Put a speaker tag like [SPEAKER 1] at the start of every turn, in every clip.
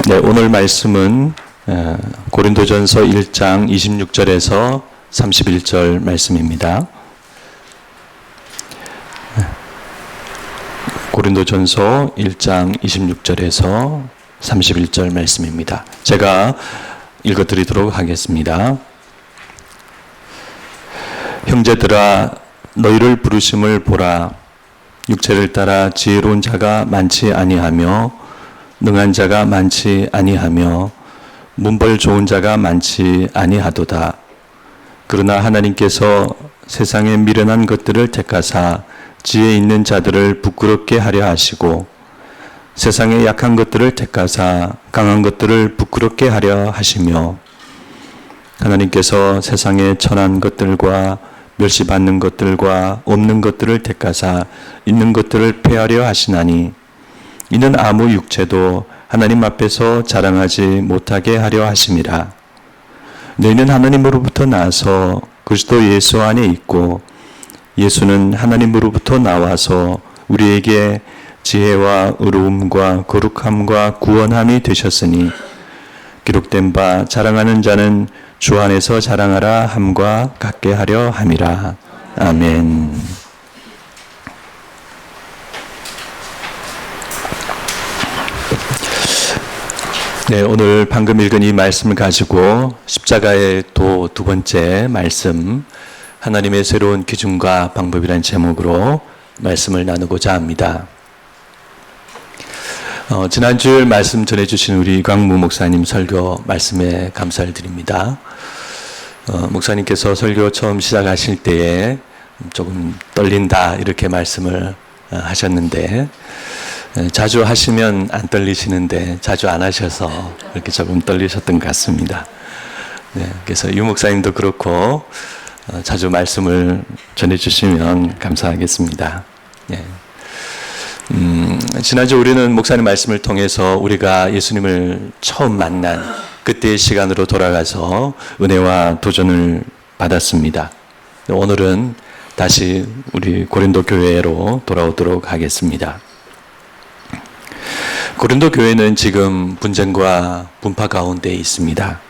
[SPEAKER 1] 네, 오늘 말씀은 고린도전서 1장 26절에서 31절 말씀입니다. 고린도전서 1장 26절에서 31절 말씀입니다. 제가 읽어드리도록 하겠습니다. 형제들아, 너희를 부르심을 보라. 육체를 따라 지혜로운 자가 많지 아니하며 능한 자가 많지 아니하며 문벌 좋은 자가 많지 아니하도다. 그러나 하나님께서 세상에 미련한 것들을 택하사 지혜 있는 자들을 부끄럽게 하려 하시고 세상에 약한 것들을 택하사 강한 것들을 부끄럽게 하려 하시며 하나님께서 세상에 천한 것들과 멸시받는 것들과 없는 것들을 택하사 있는 것들을 폐하려 하시나니 이는 아무 육체도 하나님 앞에서 자랑하지 못하게 하려 하심이라. 너희는 하나님으로부터 나서 그리스도 예수 안에 있고 예수는 하나님으로부터 나와서 우리에게 지혜와 의로움과 거룩함과 구원함이 되셨으니 기록된 바 자랑하는 자는 주 안에서 자랑하라 함과 같게 하려 함이라. 아멘. 네, 오늘 방금 읽은 이 말씀을 가지고 십자가의 도 두 번째 말씀, 하나님의 새로운 기준과 방법이라는 제목으로 말씀을 나누고자 합니다. 지난주일 말씀 전해주신 우리 이광무 목사님 설교 말씀에 감사를 드립니다. 목사님께서 설교 처음 시작하실 때에 조금 떨린다 이렇게 말씀을 하셨는데 자주 하시면 안 떨리시는데 자주 안 하셔서 이렇게 조금 떨리셨던 것 같습니다. 네, 그래서 유 목사님도 그렇고 자주 말씀을 전해주시면 감사하겠습니다. 네. 지난주 우리는 목사님 말씀을 통해서 우리가 예수님을 처음 만난 그때의 시간으로 돌아가서 은혜와 도전을 받았습니다. 오늘은 다시 우리 고린도 교회로 돌아오도록 하겠습니다. 고린도 교회는 지금 분쟁과 분파 가운데 있습니다.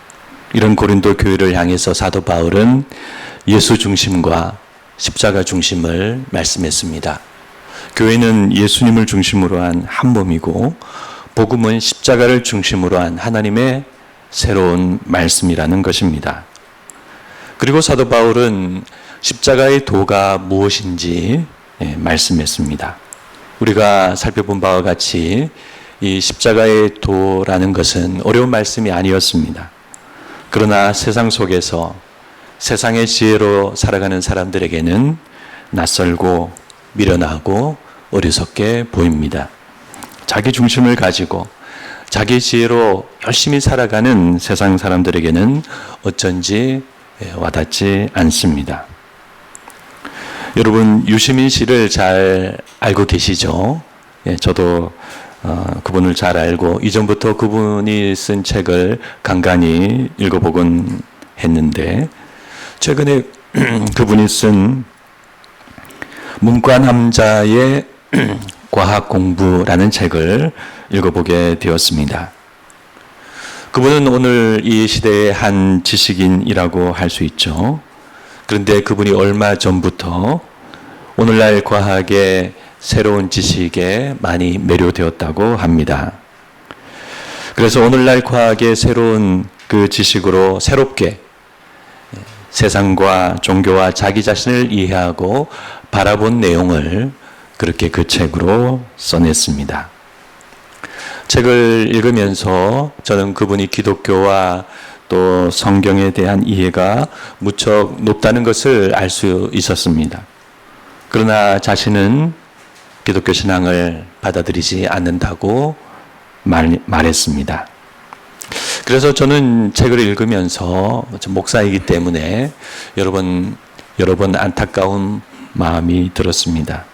[SPEAKER 1] 이런 고린도 교회를 향해서 사도 바울은 예수 중심과 십자가 중심을 말씀했습니다. 교회는 예수님을 중심으로 한 한 몸이고 복음은 십자가를 중심으로 한 하나님의 새로운 말씀이라는 것입니다. 그리고 사도 바울은 십자가의 도가 무엇인지 말씀했습니다. 우리가 살펴본 바와 같이 이 십자가의 도라는 것은 어려운 말씀이 아니었습니다. 그러나 세상 속에서 세상의 지혜로 살아가는 사람들에게는 낯설고 미련하고 어리석게 보입니다. 자기 중심을 가지고 자기 지혜로 열심히 살아가는 세상 사람들에게는 어쩐지 와닿지 않습니다. 여러분, 유시민 씨를 잘 알고 계시죠? 저도 그분을 잘 알고 이전부터 그분이 쓴 책을 간간히 읽어보곤 했는데 최근에 그분이 쓴 문과남자의 과학공부라는 책을 읽어보게 되었습니다. 그분은 오늘 이 시대의 한 지식인이라고 할 수 있죠. 그런데 그분이 얼마 전부터 오늘날 과학의 새로운 지식에 많이 매료되었다고 합니다. 그래서 오늘날 과학의 새로운 그 지식으로 새롭게 세상과 종교와 자기 자신을 이해하고 바라본 내용을 그렇게 그 책으로 써냈습니다. 책을 읽으면서 저는 그분이 기독교와 또 성경에 대한 이해가 무척 높다는 것을 알 수 있었습니다. 그러나 자신은 기독교 신앙을 받아들이지 않는다고 말했습니다. 그래서 저는 책을 읽으면서 목사이기 때문에 여러 번 안타까운 마음이 들었습니다.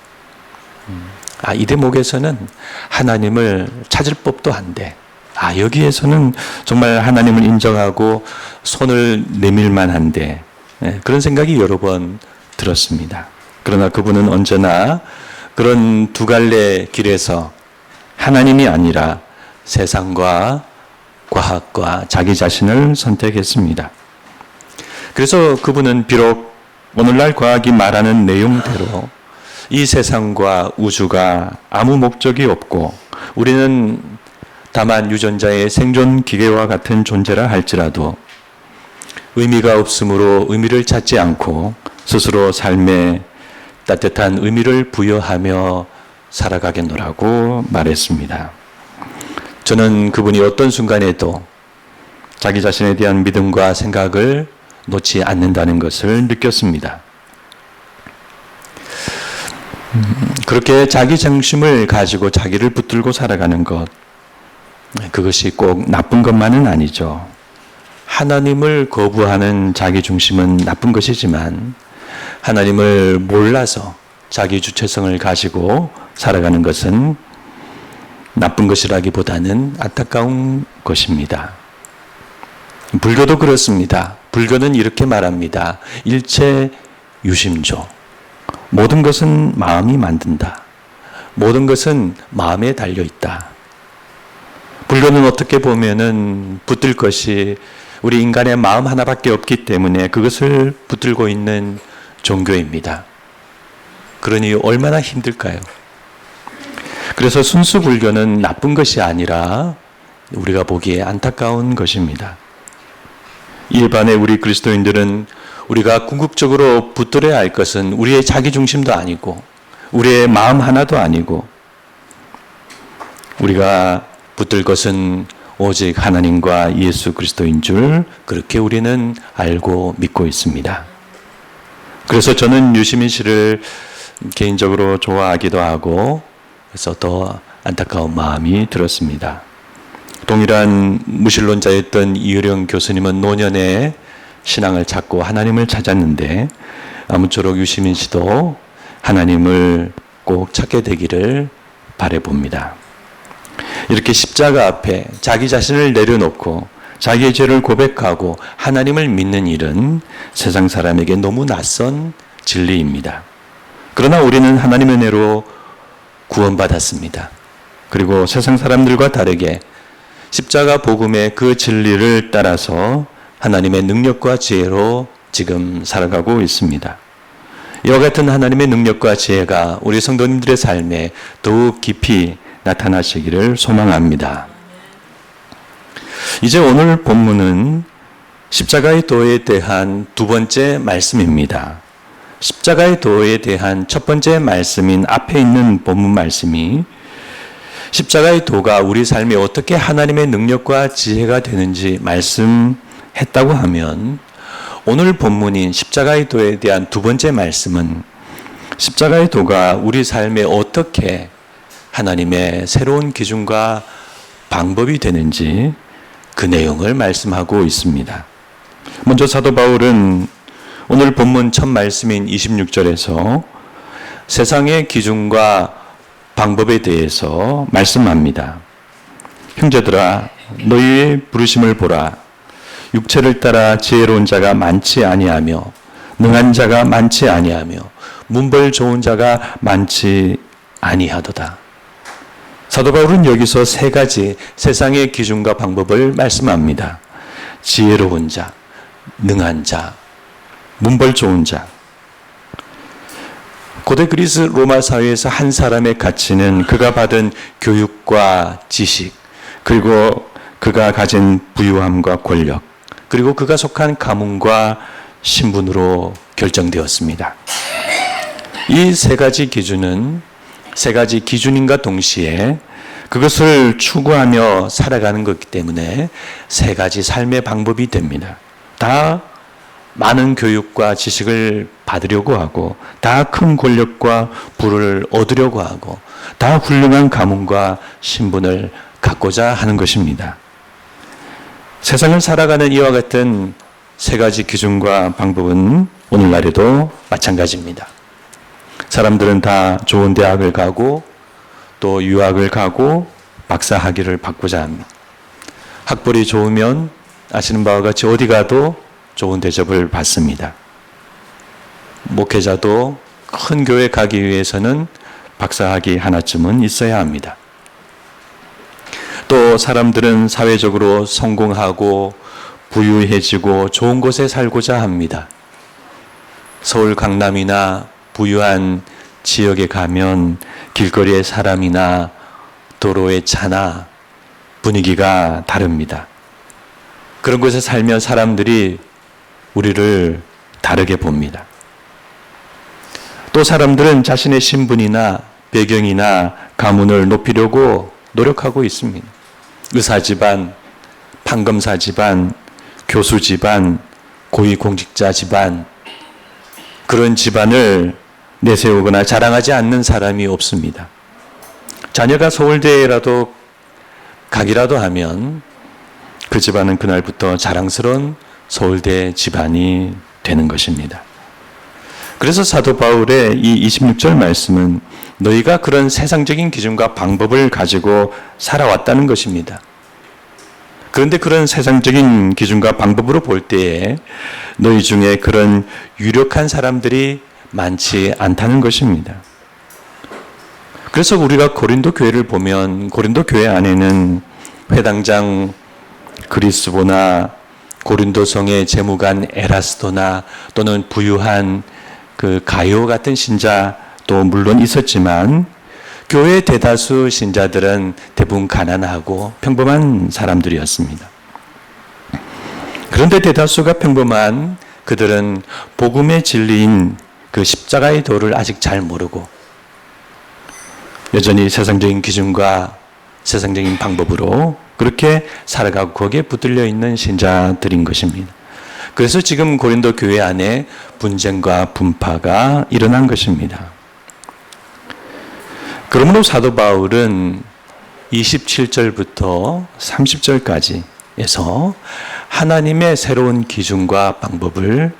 [SPEAKER 1] 이 대목에서는 하나님을 찾을 법도 한데 여기에서는 정말 하나님을 인정하고 손을 내밀만 한데 그런 생각이 여러 번 들었습니다. 그러나 그분은 언제나 그런 두 갈래 길에서 하나님이 아니라 세상과 과학과 자기 자신을 선택했습니다. 그래서 그분은 비록 오늘날 과학이 말하는 내용대로 이 세상과 우주가 아무 목적이 없고 우리는 다만 유전자의 생존 기계와 같은 존재라 할지라도 의미가 없으므로 의미를 찾지 않고 스스로 삶에 따뜻한 의미를 부여하며 살아가겠노라고 말했습니다. 저는 그분이 어떤 순간에도 자기 자신에 대한 믿음과 생각을 놓지 않는다는 것을 느꼈습니다. 그렇게 자기 중심을 가지고 자기를 붙들고 살아가는 것, 그것이 꼭 나쁜 것만은 아니죠. 하나님을 거부하는 자기 중심은 나쁜 것이지만 하나님을 몰라서 자기 주체성을 가지고 살아가는 것은 나쁜 것이라기보다는 안타까운 것입니다. 불교도 그렇습니다. 불교는 이렇게 말합니다. 일체 유심조. 모든 것은 마음이 만든다. 모든 것은 마음에 달려있다. 불교는 어떻게 보면은 붙들 것이 우리 인간의 마음 하나밖에 없기 때문에 그것을 붙들고 있는 종교입니다. 그러니 얼마나 힘들까요? 그래서 순수 불교는 나쁜 것이 아니라 우리가 보기에 안타까운 것입니다. 일반의 우리 그리스도인들은 우리가 궁극적으로 붙들어야 할 것은 우리의 자기중심도 아니고 우리의 마음 하나도 아니고 우리가 붙들 것은 오직 하나님과 예수 그리스도인 줄 그렇게 우리는 알고 믿고 있습니다. 그래서 저는 유시민 씨를 개인적으로 좋아하기도 하고 그래서 더 안타까운 마음이 들었습니다. 동일한 무신론자였던 이효령 교수님은 노년에 신앙을 찾고 하나님을 찾았는데 아무쪼록 유시민 씨도 하나님을 꼭 찾게 되기를 바라봅니다. 이렇게 십자가 앞에 자기 자신을 내려놓고 자기의 죄를 고백하고 하나님을 믿는 일은 세상 사람에게 너무 낯선 진리입니다. 그러나 우리는 하나님의 은혜로 구원받았습니다. 그리고 세상 사람들과 다르게 십자가 복음의 그 진리를 따라서 하나님의 능력과 지혜로 지금 살아가고 있습니다. 이와 같은 하나님의 능력과 지혜가 우리 성도님들의 삶에 더욱 깊이 나타나시기를 소망합니다. 이제 오늘 본문은 십자가의 도에 대한 두 번째 말씀입니다. 십자가의 도에 대한 첫 번째 말씀인 앞에 있는 본문 말씀이 십자가의 도가 우리 삶에 어떻게 하나님의 능력과 지혜가 되는지 말씀했다고 하면 오늘 본문인 십자가의 도에 대한 두 번째 말씀은 십자가의 도가 우리 삶에 어떻게 하나님의 새로운 기준과 방법이 되는지 그 내용을 말씀하고 있습니다. 먼저 사도 바울은 오늘 본문 첫 말씀인 26절에서 세상의 기준과 방법에 대해서 말씀합니다. 형제들아 너희의 부르심을 보라. 육체를 따라 지혜로운 자가 많지 아니하며 능한 자가 많지 아니하며 문벌 좋은 자가 많지 아니하도다. 사도 바울은 여기서 세 가지 세상의 기준과 방법을 말씀합니다. 지혜로운 자, 능한 자, 문벌 좋은 자. 고대 그리스 로마 사회에서 한 사람의 가치는 그가 받은 교육과 지식, 그리고 그가 가진 부유함과 권력, 그리고 그가 속한 가문과 신분으로 결정되었습니다. 이 세 가지 기준은 세 가지 기준인과 동시에 그것을 추구하며 살아가는 것이기 때문에 세 가지 삶의 방법이 됩니다. 다 많은 교육과 지식을 받으려고 하고 다 큰 권력과 부를 얻으려고 하고 다 훌륭한 가문과 신분을 갖고자 하는 것입니다. 세상을 살아가는 이와 같은 세 가지 기준과 방법은 오늘날에도 마찬가지입니다. 사람들은 다 좋은 대학을 가고 또 유학을 가고 박사 학위를 받고자 합니다. 학벌이 좋으면 아시는 바와 같이 어디 가도 좋은 대접을 받습니다. 목회자도 큰 교회 가기 위해서는 박사 학위 하나쯤은 있어야 합니다. 또 사람들은 사회적으로 성공하고 부유해지고 좋은 곳에 살고자 합니다. 서울 강남이나 부유한 지역에 가면 길거리의 사람이나 도로의 차나 분위기가 다릅니다. 그런 곳에 살면 사람들이 우리를 다르게 봅니다. 또 사람들은 자신의 신분이나 배경이나 가문을 높이려고 노력하고 있습니다. 의사 집안, 판검사 집안, 교수 집안, 고위공직자 집안, 그런 집안을 내세우거나 자랑하지 않는 사람이 없습니다. 자녀가 서울대라도 가기라도 하면 그 집안은 그날부터 자랑스러운 서울대 집안이 되는 것입니다. 그래서 사도 바울의 이 26절 말씀은 너희가 그런 세상적인 기준과 방법을 가지고 살아왔다는 것입니다. 그런데 그런 세상적인 기준과 방법으로 볼 때에 너희 중에 그런 유력한 사람들이 많지 않다는 것입니다. 그래서 우리가 고린도 교회를 보면 고린도 교회 안에는 회당장 그리스보나 고린도성의 재무관 에라스도나 또는 부유한 그 가요 같은 신자도 물론 있었지만 교회 대다수 신자들은 대부분 가난하고 평범한 사람들이었습니다. 그런데 대다수가 평범한 그들은 복음의 진리인 그 십자가의 도를 아직 잘 모르고 여전히 세상적인 기준과 세상적인 방법으로 그렇게 살아가고 거기에 붙들려 있는 신자들인 것입니다. 그래서 지금 고린도 교회 안에 분쟁과 분파가 일어난 것입니다. 그러므로 사도 바울은 27절부터 30절까지에서 하나님의 새로운 기준과 방법을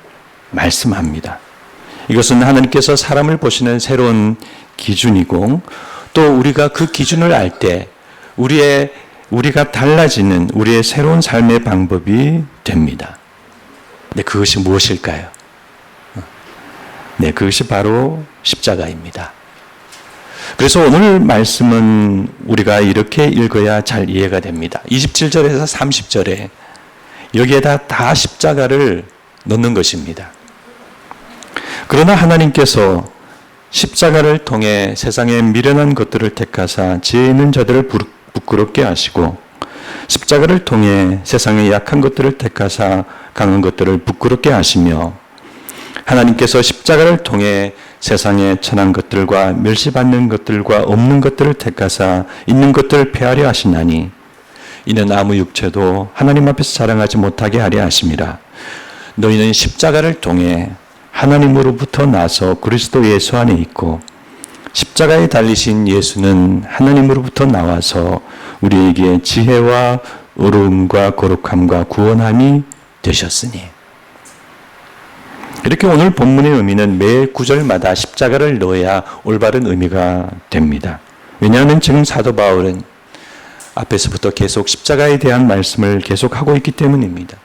[SPEAKER 1] 말씀합니다. 이것은 하나님께서 사람을 보시는 새로운 기준이고 또 우리가 그 기준을 알 때 우리가 달라지는 우리의 새로운 삶의 방법이 됩니다. 네, 그것이 무엇일까요? 네, 그것이 바로 십자가입니다. 그래서 오늘 말씀은 우리가 이렇게 읽어야 잘 이해가 됩니다. 27절에서 30절에 여기에다 다 십자가를 넣는 것입니다. 그러나 하나님께서 십자가를 통해 세상의 미련한 것들을 택하사 지혜 있는 자들을 부끄럽게 하시고 십자가를 통해 세상의 약한 것들을 택하사 강한 것들을 부끄럽게 하시며 하나님께서 십자가를 통해 세상의 천한 것들과 멸시받는 것들과 없는 것들을 택하사 있는 것들을 폐하려 하시나니 이는 아무 육체도 하나님 앞에서 자랑하지 못하게 하려 하심이라. 너희는 십자가를 통해 하나님으로부터 나서 그리스도 예수 안에 있고 십자가에 달리신 예수는 하나님으로부터 나와서 우리에게 지혜와 의로움과 거룩함과 구원함이 되셨으니. 이렇게 오늘 본문의 의미는 매 구절마다 십자가를 넣어야 올바른 의미가 됩니다. 왜냐하면 지금 사도 바울은 앞에서부터 계속 십자가에 대한 말씀을 계속하고 있기 때문입니다.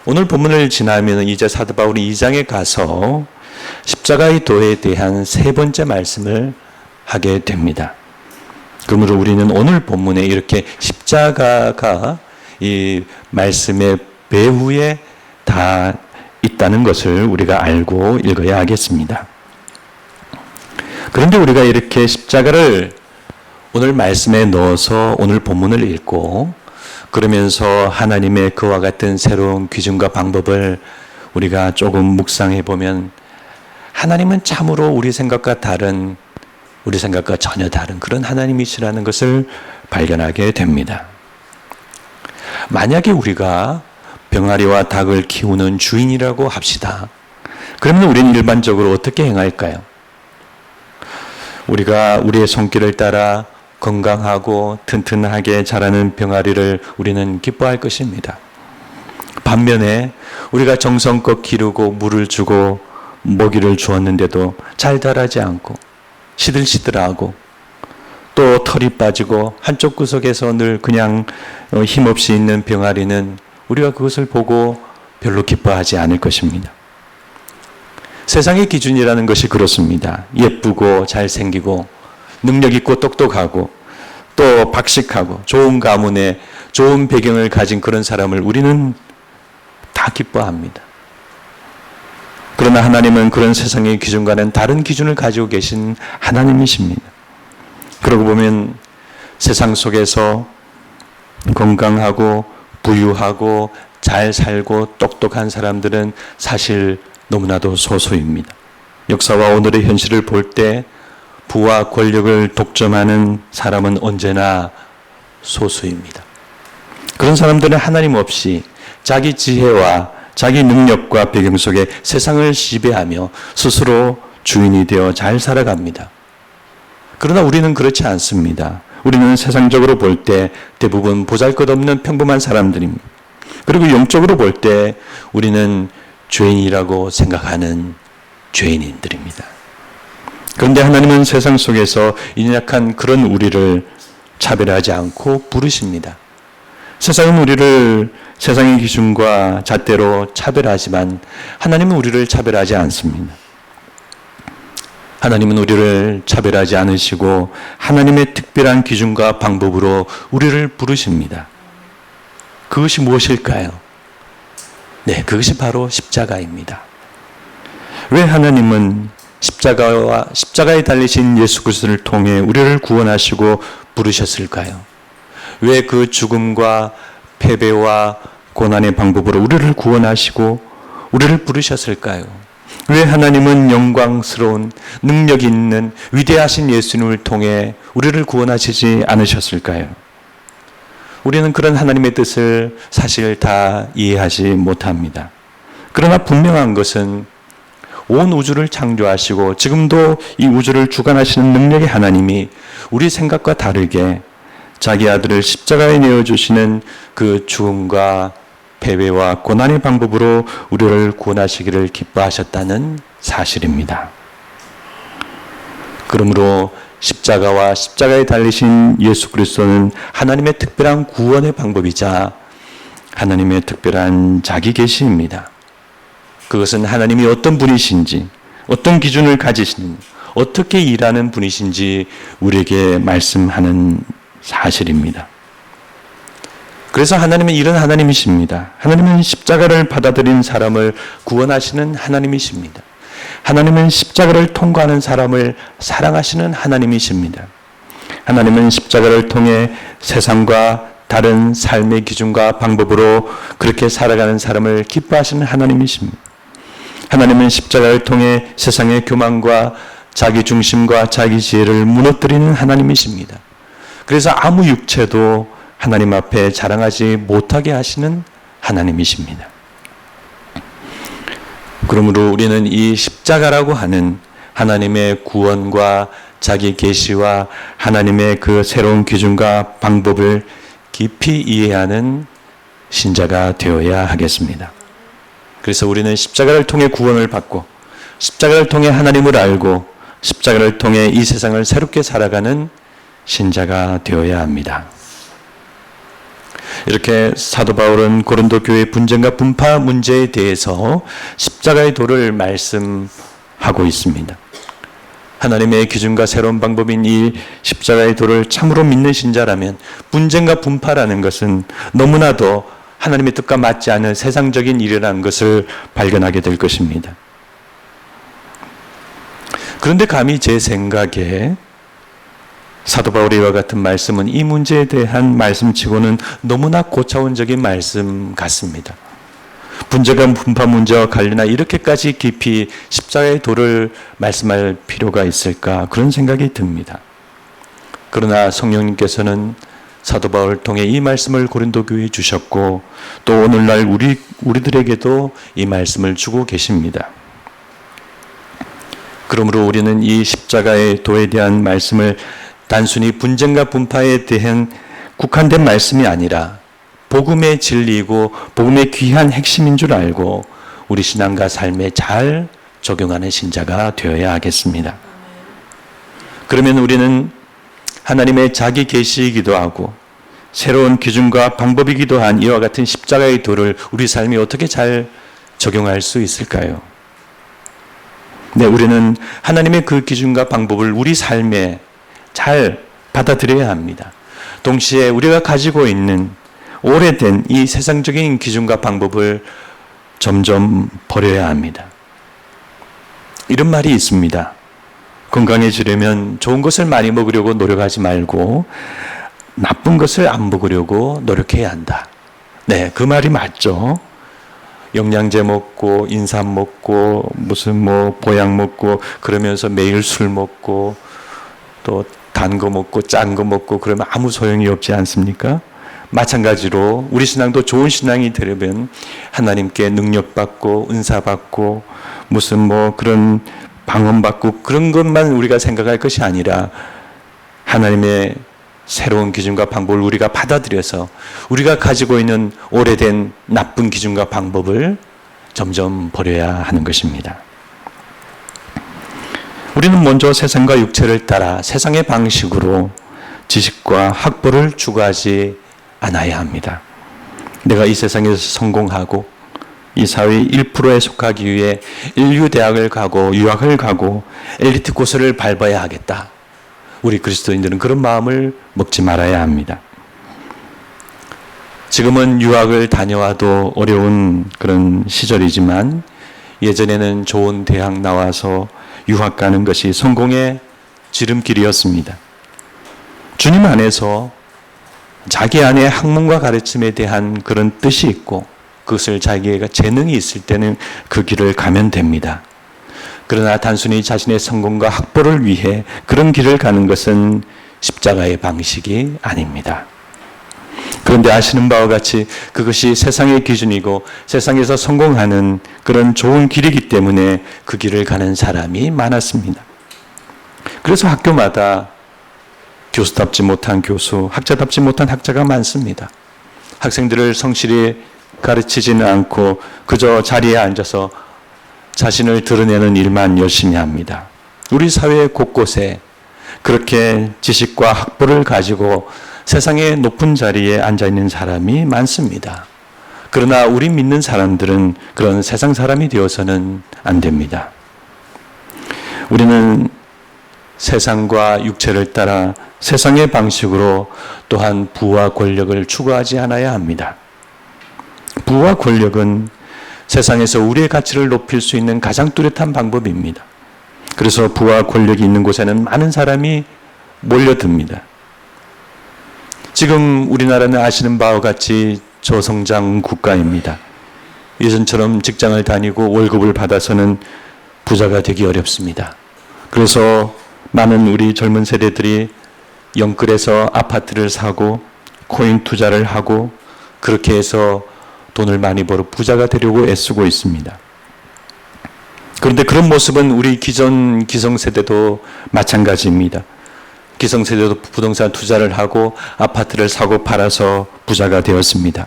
[SPEAKER 1] 오늘 본문을 지나면 이제 사도 바울이 2장에 가서 십자가의 도에 대한 세 번째 말씀을 하게 됩니다. 그러므로 우리는 오늘 본문에 이렇게 십자가가 이 말씀의 배후에 다 있다는 것을 우리가 알고 읽어야 하겠습니다. 그런데 우리가 이렇게 십자가를 오늘 말씀에 넣어서 오늘 본문을 읽고 그러면서 하나님의 그와 같은 새로운 기준과 방법을 우리가 조금 묵상해 보면 하나님은 참으로 우리 생각과 전혀 다른 그런 하나님이시라는 것을 발견하게 됩니다. 만약에 우리가 병아리와 닭을 키우는 주인이라고 합시다. 그러면 우리는 일반적으로 어떻게 행할까요? 우리가 우리의 손길을 따라 건강하고 튼튼하게 자라는 병아리를 우리는 기뻐할 것입니다. 반면에 우리가 정성껏 기르고 물을 주고 먹이를 주었는데도 잘 자라지 않고 시들시들하고 또 털이 빠지고 한쪽 구석에서 늘 그냥 힘없이 있는 병아리는 우리가 그것을 보고 별로 기뻐하지 않을 것입니다. 세상의 기준이라는 것이 그렇습니다. 예쁘고 잘생기고 능력 있고 똑똑하고 또 박식하고 좋은 가문에 좋은 배경을 가진 그런 사람을 우리는 다 기뻐합니다. 그러나 하나님은 그런 세상의 기준과는 다른 기준을 가지고 계신 하나님이십니다. 그러고 보면 세상 속에서 건강하고 부유하고 잘 살고 똑똑한 사람들은 사실 너무나도 소수입니다. 역사와 오늘의 현실을 볼 때 부와 권력을 독점하는 사람은 언제나 소수입니다. 그런 사람들은 하나님 없이 자기 지혜와 자기 능력과 배경 속에 세상을 지배하며 스스로 주인이 되어 잘 살아갑니다. 그러나 우리는 그렇지 않습니다. 우리는 세상적으로 볼 때 대부분 보잘것없는 평범한 사람들입니다. 그리고 영적으로 볼 때 우리는 죄인이라고 생각하는 죄인들입니다. 그런데 하나님은 세상 속에서 연약한 그런 우리를 차별하지 않고 부르십니다. 세상은 우리를 세상의 기준과 잣대로 차별하지만 하나님은 우리를 차별하지 않습니다. 하나님은 우리를 차별하지 않으시고 하나님의 특별한 기준과 방법으로 우리를 부르십니다. 그것이 무엇일까요? 네, 그것이 바로 십자가입니다. 왜 하나님은 십자가에 달리신 예수 그리스도를 통해 우리를 구원하시고 부르셨을까요? 왜 그 죽음과 패배와 고난의 방법으로 우리를 구원하시고 우리를 부르셨을까요? 왜 하나님은 영광스러운 능력 있는 위대하신 예수님을 통해 우리를 구원하시지 않으셨을까요? 우리는 그런 하나님의 뜻을 사실 다 이해하지 못합니다. 그러나 분명한 것은 온 우주를 창조하시고 지금도 이 우주를 주관하시는 능력의 하나님이 우리 생각과 다르게 자기 아들을 십자가에 내어주시는 그 죽음과 패배와 고난의 방법으로 우리를 구원하시기를 기뻐하셨다는 사실입니다. 그러므로 십자가와 십자가에 달리신 예수 그리스도는 하나님의 특별한 구원의 방법이자 하나님의 특별한 자기 계시입니다. 그것은 하나님이 어떤 분이신지, 어떤 기준을 가지시는지, 어떻게 일하는 분이신지 우리에게 말씀하는 사실입니다. 그래서 하나님은 이런 하나님이십니다. 하나님은 십자가를 받아들인 사람을 구원하시는 하나님이십니다. 하나님은 십자가를 통과하는 사람을 사랑하시는 하나님이십니다. 하나님은 십자가를 통해 세상과 다른 삶의 기준과 방법으로 그렇게 살아가는 사람을 기뻐하시는 하나님이십니다. 하나님은 십자가를 통해 세상의 교만과 자기 중심과 자기 지혜를 무너뜨리는 하나님이십니다. 그래서 아무 육체도 하나님 앞에 자랑하지 못하게 하시는 하나님이십니다. 그러므로 우리는 이 십자가라고 하는 하나님의 구원과 자기 계시와 하나님의 그 새로운 기준과 방법을 깊이 이해하는 신자가 되어야 하겠습니다. 그래서 우리는 십자가를 통해 구원을 받고 십자가를 통해 하나님을 알고 십자가를 통해 이 세상을 새롭게 살아가는 신자가 되어야 합니다. 이렇게 사도 바울은 고린도 교회 분쟁과 분파 문제에 대해서 십자가의 도를 말씀하고 있습니다. 하나님의 기준과 새로운 방법인 이 십자가의 도를 참으로 믿는 신자라면 분쟁과 분파라는 것은 너무나도 하나님의 뜻과 맞지 않은 세상적인 일이라는 것을 발견하게 될 것입니다. 그런데 감히 제 생각에 사도 바울의 이와 같은 말씀은 이 문제에 대한 말씀치고는 너무나 고차원적인 말씀 같습니다. 분쟁과 분파 문제와 관련해 이렇게까지 깊이 십자가의 도를 말씀할 필요가 있을까 그런 생각이 듭니다. 그러나 성령님께서는 사도 바울을 통해 이 말씀을 고린도 교회에 주셨고 또 오늘날 우리들에게도 이 말씀을 주고 계십니다. 그러므로 우리는 이 십자가의 도에 대한 말씀을 단순히 분쟁과 분파에 대한 국한된 말씀이 아니라 복음의 진리이고 복음의 귀한 핵심인 줄 알고 우리 신앙과 삶에 잘 적용하는 신자가 되어야 하겠습니다. 그러면 우리는 하나님의 자기 계시이기도 하고 새로운 기준과 방법이기도 한 이와 같은 십자가의 도를 우리 삶에 어떻게 잘 적용할 수 있을까요? 네, 우리는 하나님의 그 기준과 방법을 우리 삶에 잘 받아들여야 합니다. 동시에 우리가 가지고 있는 오래된 이 세상적인 기준과 방법을 점점 버려야 합니다. 이런 말이 있습니다. 건강해지려면 좋은 것을 많이 먹으려고 노력하지 말고 나쁜 것을 안 먹으려고 노력해야 한다. 네, 그 말이 맞죠. 영양제 먹고 인삼 먹고 무슨 뭐 보약 먹고 그러면서 매일 술 먹고 또 단 거 먹고 짠 거 먹고 그러면 아무 소용이 없지 않습니까? 마찬가지로 우리 신앙도 좋은 신앙이 되려면 하나님께 능력받고 은사받고 무슨 뭐 그런 방언받고 그런 것만 우리가 생각할 것이 아니라 하나님의 새로운 기준과 방법을 우리가 받아들여서 우리가 가지고 있는 오래된 나쁜 기준과 방법을 점점 버려야 하는 것입니다. 우리는 먼저 세상과 육체를 따라 세상의 방식으로 지식과 학벌을 추구하지 않아야 합니다. 내가 이 세상에서 성공하고 이 사회의 1%에 속하기 위해 인류대학을 가고 유학을 가고 엘리트 코스를 밟아야 하겠다. 우리 그리스도인들은 그런 마음을 먹지 말아야 합니다. 지금은 유학을 다녀와도 어려운 그런 시절이지만 예전에는 좋은 대학 나와서 유학 가는 것이 성공의 지름길이었습니다. 주님 안에서 자기 안에 학문과 가르침에 대한 그런 뜻이 있고 그것을 자기가 재능이 있을 때는 그 길을 가면 됩니다. 그러나 단순히 자신의 성공과 학벌을 위해 그런 길을 가는 것은 십자가의 방식이 아닙니다. 그런데 아시는 바와 같이 그것이 세상의 기준이고 세상에서 성공하는 그런 좋은 길이기 때문에 그 길을 가는 사람이 많았습니다. 그래서 학교마다 교수답지 못한 교수, 학자답지 못한 학자가 많습니다. 학생들을 성실히 가르치지는 않고 그저 자리에 앉아서 자신을 드러내는 일만 열심히 합니다. 우리 사회 곳곳에 그렇게 지식과 학벌을 가지고 세상의 높은 자리에 앉아있는 사람이 많습니다. 그러나 우리 믿는 사람들은 그런 세상 사람이 되어서는 안 됩니다. 우리는 세상과 육체를 따라 세상의 방식으로 또한 부와 권력을 추구하지 않아야 합니다. 부와 권력은 세상에서 우리의 가치를 높일 수 있는 가장 뚜렷한 방법입니다. 그래서 부와 권력이 있는 곳에는 많은 사람이 몰려듭니다. 지금 우리나라는 아시는 바와 같이 저성장 국가입니다. 예전처럼 직장을 다니고 월급을 받아서는 부자가 되기 어렵습니다. 그래서 많은 우리 젊은 세대들이 영끌에서 아파트를 사고 코인 투자를 하고 그렇게 해서 돈을 많이 벌어 부자가 되려고 애쓰고 있습니다. 그런데 그런 모습은 우리 기존 기성세대도 마찬가지입니다. 기성세대도 부동산 투자를 하고 아파트를 사고 팔아서 부자가 되었습니다.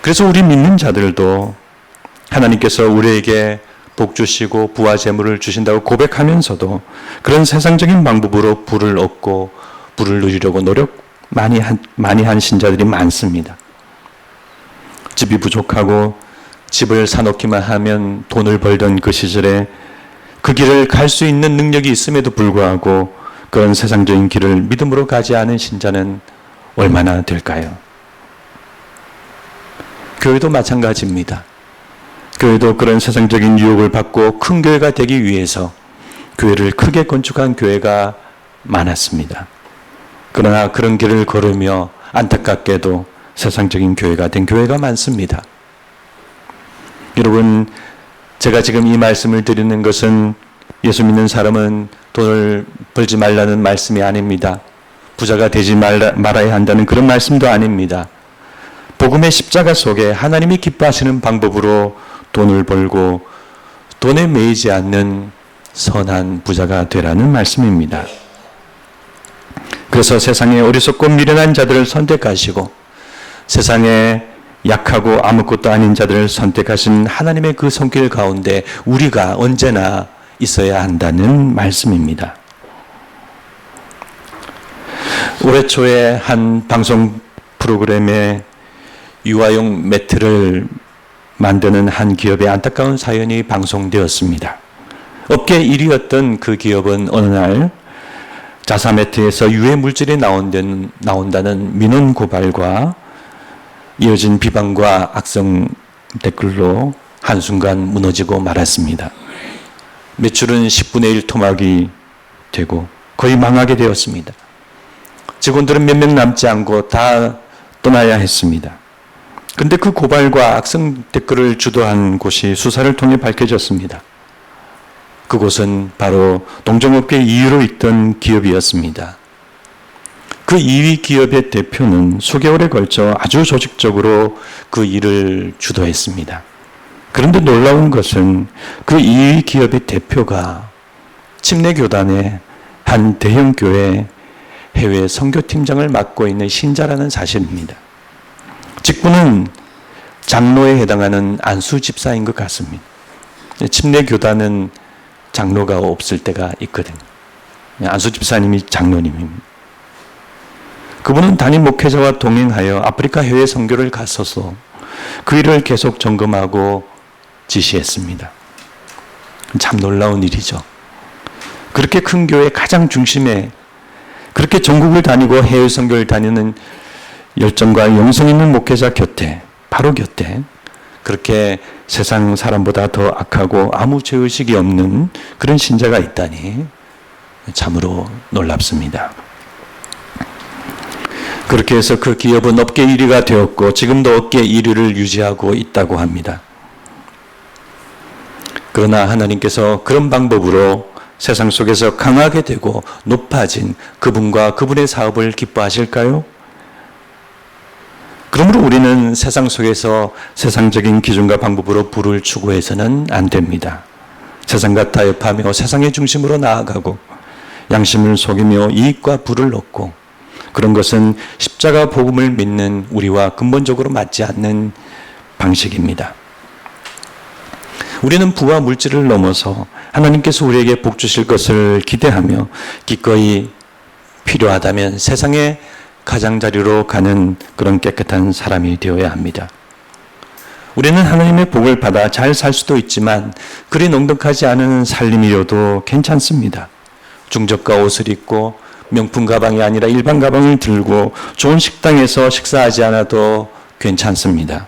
[SPEAKER 1] 그래서 우리 믿는 자들도 하나님께서 우리에게 복 주시고 부와 재물을 주신다고 고백하면서도 그런 세상적인 방법으로 부를 얻고 부를 누리려고 노력 많이 한 신자들이 많습니다. 집이 부족하고 집을 사놓기만 하면 돈을 벌던 그 시절에 그 길을 갈 수 있는 능력이 있음에도 불구하고 그런 세상적인 길을 믿음으로 가지 않은 신자는 얼마나 될까요? 교회도 마찬가지입니다. 교회도 그런 세상적인 유혹을 받고 큰 교회가 되기 위해서 교회를 크게 건축한 교회가 많았습니다. 그러나 그런 길을 걸으며 안타깝게도 세상적인 교회가 된 교회가 많습니다. 여러분, 제가 지금 이 말씀을 드리는 것은 예수 믿는 사람은 돈을 벌지 말라는 말씀이 아닙니다. 부자가 되지 말아야 한다는 그런 말씀도 아닙니다. 복음의 십자가 속에 하나님이 기뻐하시는 방법으로 돈을 벌고 돈에 매이지 않는 선한 부자가 되라는 말씀입니다. 그래서 세상에 어리석고 미련한 자들을 선택하시고 세상에 약하고 아무것도 아닌 자들을 선택하신 하나님의 그 손길 가운데 우리가 언제나 있어야 한다는 말씀입니다. 올해 초에 한 방송 프로그램에 유아용 매트를 만드는 한 기업의 안타까운 사연이 방송되었습니다. 업계 1위였던 그 기업은 어느 날 자사매트에서 유해 물질이 나온다는 민원 고발과 이어진 비방과 악성 댓글로 한순간 무너지고 말았습니다. 매출은 10분의 1 토막이 되고 거의 망하게 되었습니다. 직원들은 몇 명 남지 않고 다 떠나야 했습니다. 그런데 그 고발과 악성 댓글을 주도한 곳이 수사를 통해 밝혀졌습니다. 그곳은 바로 동종업계 2위로 있던 기업이었습니다. 그 2위 기업의 대표는 수개월에 걸쳐 아주 조직적으로 그 일을 주도했습니다. 그런데 놀라운 것은 그 2위 기업의 대표가 침례교단의 한 대형 교회 해외 선교팀장을 맡고 있는 신자라는 사실입니다. 직분은 장로에 해당하는 안수 집사인 것 같습니다. 침례교단은 장로가 없을 때가 있거든요. 안수 집사님이 장로님입니다. 그분은 담임 목회자와 동행하여 아프리카 해외 선교를 갔어서 그 일을 계속 점검하고 지시했습니다. 참 놀라운 일이죠. 그렇게 큰 교회 가장 중심에 그렇게 전국을 다니고 해외 선교를 다니는 열정과 영성 있는 목회자 곁에, 바로 곁에 그렇게 세상 사람보다 더 악하고 아무 죄의식이 없는 그런 신자가 있다니 참으로 놀랍습니다. 그렇게 해서 그 기업은 업계 1위가 되었고 지금도 업계 1위를 유지하고 있다고 합니다. 그러나 하나님께서 그런 방법으로 세상 속에서 강하게 되고 높아진 그분과 그분의 사업을 기뻐하실까요? 그러므로 우리는 세상 속에서 세상적인 기준과 방법으로 부를 추구해서는 안 됩니다. 세상과 타협하며 세상의 중심으로 나아가고 양심을 속이며 이익과 부를 얻고 그런 것은 십자가 복음을 믿는 우리와 근본적으로 맞지 않는 방식입니다. 우리는 부와 물질을 넘어서 하나님께서 우리에게 복 주실 것을 기대하며 기꺼이 필요하다면 세상의 가장자리로 가는 그런 깨끗한 사람이 되어야 합니다. 우리는 하나님의 복을 받아 잘 살 수도 있지만 그리 넉넉하지 않은 살림이려도 괜찮습니다. 중저가 옷을 입고 명품 가방이 아니라 일반 가방을 들고 좋은 식당에서 식사하지 않아도 괜찮습니다.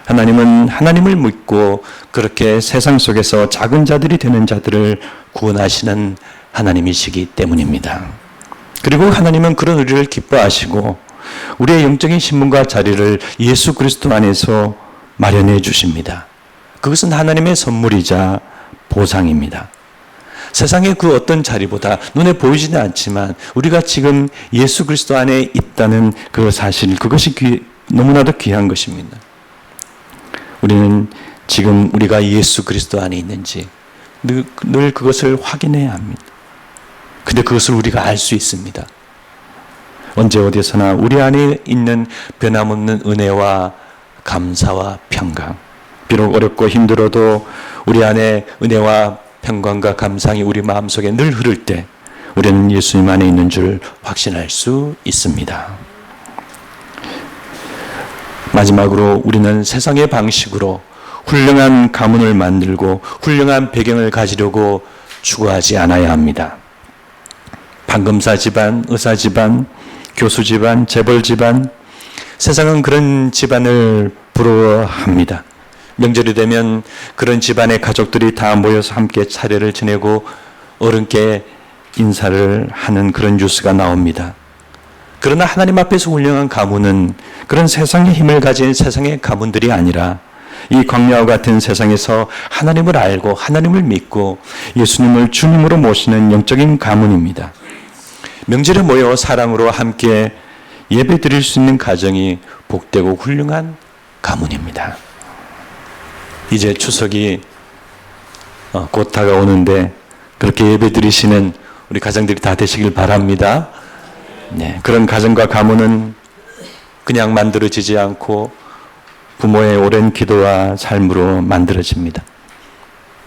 [SPEAKER 1] 하나님은 하나님을 믿고 그렇게 세상 속에서 작은 자들이 되는 자들을 구원하시는 하나님이시기 때문입니다. 그리고 하나님은 그런 우리를 기뻐하시고 우리의 영적인 신분과 자리를 예수 그리스도 안에서 마련해 주십니다. 그것은 하나님의 선물이자 보상입니다. 세상의 그 어떤 자리보다 눈에 보이지는 않지만 우리가 지금 예수 그리스도 안에 있다는 그 사실, 그것이 너무나도 귀한 것입니다. 우리는 지금 우리가 예수 그리스도 안에 있는지 늘 그것을 확인해야 합니다. 근데 그것을 우리가 알 수 있습니다. 언제 어디서나 우리 안에 있는 변함없는 은혜와 감사와 평강, 비록 어렵고 힘들어도 우리 안에 은혜와 평강과 감상이 우리 마음속에 늘 흐를 때 우리는 예수님 안에 있는 줄 확신할 수 있습니다. 마지막으로 우리는 세상의 방식으로 훌륭한 가문을 만들고 훌륭한 배경을 가지려고 추구하지 않아야 합니다. 판검사 집안, 의사 집안, 교수 집안, 재벌 집안, 세상은 그런 집안을 부러워합니다. 명절이 되면 그런 집안의 가족들이 다 모여서 함께 차례를 지내고 어른께 인사를 하는 그런 뉴스가 나옵니다. 그러나 하나님 앞에서 훌륭한 가문은 그런 세상의 힘을 가진 세상의 가문들이 아니라 이 광야와 같은 세상에서 하나님을 알고 하나님을 믿고 예수님을 주님으로 모시는 영적인 가문입니다. 명절에 모여 사랑으로 함께 예배 드릴 수 있는 가정이 복되고 훌륭한 가문입니다. 이제 추석이 곧 다가오는데 그렇게 예배 드리시는 우리 가정들이 다 되시길 바랍니다. 네, 그런 가정과 가문은 그냥 만들어지지 않고 부모의 오랜 기도와 삶으로 만들어집니다.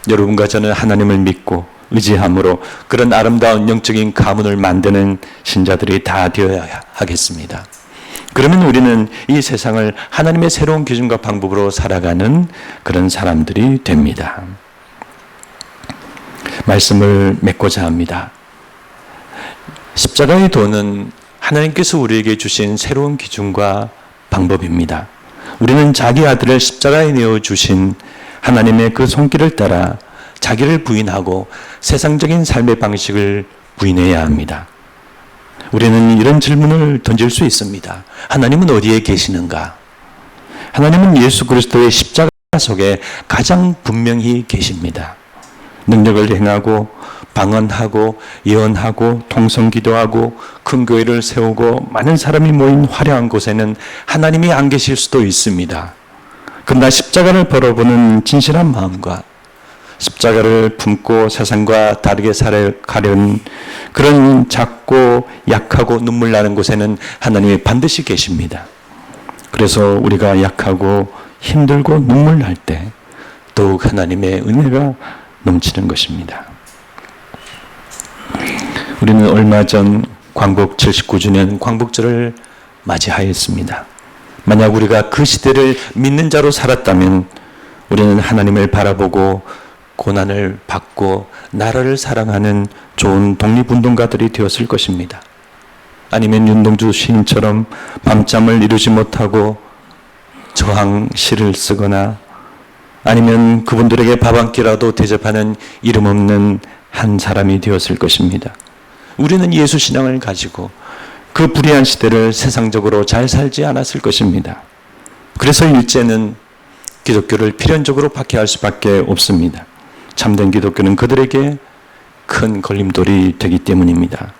[SPEAKER 1] 여러분과 저는 하나님을 믿고 의지함으로 그런 아름다운 영적인 가문을 만드는 신자들이 다 되어야 하겠습니다. 그러면 우리는 이 세상을 하나님의 새로운 기준과 방법으로 살아가는 그런 사람들이 됩니다. 말씀을 맺고자 합니다. 십자가의 도는 하나님께서 우리에게 주신 새로운 기준과 방법입니다. 우리는 자기 아들을 십자가에 내어주신 하나님의 그 손길을 따라 자기를 부인하고 세상적인 삶의 방식을 부인해야 합니다. 우리는 이런 질문을 던질 수 있습니다. 하나님은 어디에 계시는가? 하나님은 예수 그리스도의 십자가 속에 가장 분명히 계십니다. 능력을 행하고 방언하고 예언하고 통성기도하고 큰 교회를 세우고 많은 사람이 모인 화려한 곳에는 하나님이 안 계실 수도 있습니다. 그러나 십자가를 바라보는 진실한 마음과 십자가를 품고 세상과 다르게 살아가려는 그런 작고 약하고 눈물 나는 곳에는 하나님이 반드시 계십니다. 그래서 우리가 약하고 힘들고 눈물 날 때 더욱 하나님의 은혜가 넘치는 것입니다. 우리는 얼마 전 광복 79주년 광복절을 맞이하였습니다. 만약 우리가 그 시대를 믿는 자로 살았다면 우리는 하나님을 바라보고 고난을 받고 나라를 사랑하는 좋은 독립운동가들이 되었을 것입니다. 아니면 윤동주 시인처럼 밤잠을 이루지 못하고 저항시를 쓰거나 아니면 그분들에게 밥 한 끼라도 대접하는 이름 없는 한 사람이 되었을 것입니다. 우리는 예수 신앙을 가지고 그 불의한 시대를 세상적으로 잘 살지 않았을 것입니다. 그래서 일제는 기독교를 필연적으로 박해할 수밖에 없습니다. 참된 기독교는 그들에게 큰 걸림돌이 되기 때문입니다.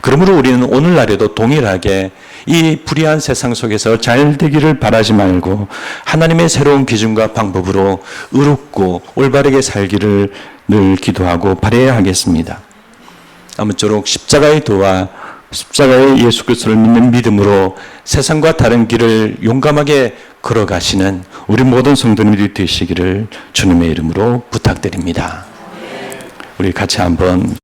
[SPEAKER 1] 그러므로 우리는 오늘날에도 동일하게 이 불의한 세상 속에서 잘 되기를 바라지 말고 하나님의 새로운 기준과 방법으로 의롭고 올바르게 살기를 늘 기도하고 바라야 하겠습니다. 아무쪼록 십자가의 도와 십자가의 예수 그리스도를 믿는 믿음으로 세상과 다른 길을 용감하게 걸어가시는 우리 모든 성도님들이 되시기를 주님의 이름으로 부탁드립니다. 우리 같이 한번